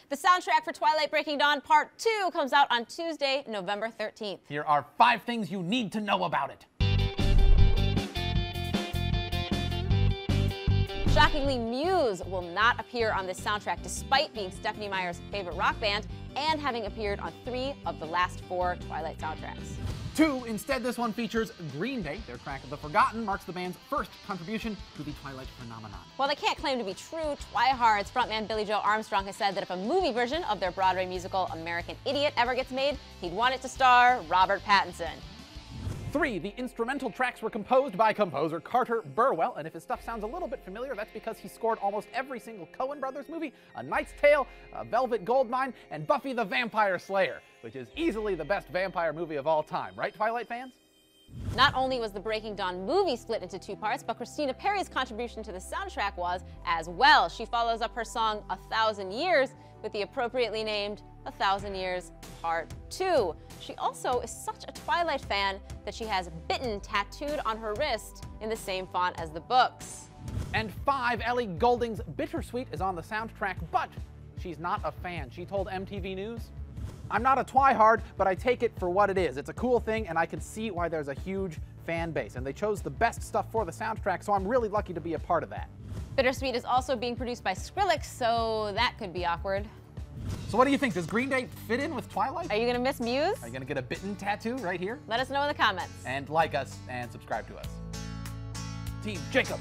The soundtrack for Twilight Breaking Dawn Part 2 comes out on Tuesday, November 13th. Here are 5 things you need to know about it. Shockingly, Muse will not appear on this soundtrack despite being Stephenie Meyer's favorite rock band and having appeared on 3 of the last 4 Twilight soundtracks. 2, instead this one features Green Day. Their track of The Forgotten marks the band's first contribution to the Twilight phenomenon. While they can't claim to be true, twi-hards frontman Billy Joe Armstrong has said that if a movie version of their Broadway musical American Idiot ever gets made, he'd want it to star Robert Pattinson. 3, the instrumental tracks were composed by composer Carter Burwell, and if his stuff sounds a little bit familiar, that's because he scored almost every single Coen Brothers movie, A Knight's Tale, Velvet Goldmine, and Buffy the Vampire Slayer, which is easily the best vampire movie of all time, right, Twilight fans? Not only was the Breaking Dawn movie split into 2 parts, but Christina Perri's contribution to the soundtrack was as well. She follows up her song 1,000 Years with the appropriately named 1,000 Years Part 2. She also is such a Twilight fan that she has Bitten tattooed on her wrist in the same font as the books. And 5, Ellie Goulding's Bittersweet is on the soundtrack, but she's not a fan. She told MTV News, "I'm not a twi-hard, but I take it for what it is. It's a cool thing, and I can see why there's a huge fan base. And they chose the best stuff for the soundtrack, so I'm really lucky to be a part of that." Bittersweet is also being produced by Skrillex, so that could be awkward. So what do you think? Does Green Day fit in with Twilight? Are you gonna miss Muse? Are you gonna get a Bitten tattoo right here? Let us know in the comments. And like us and subscribe to us. Team Jacob.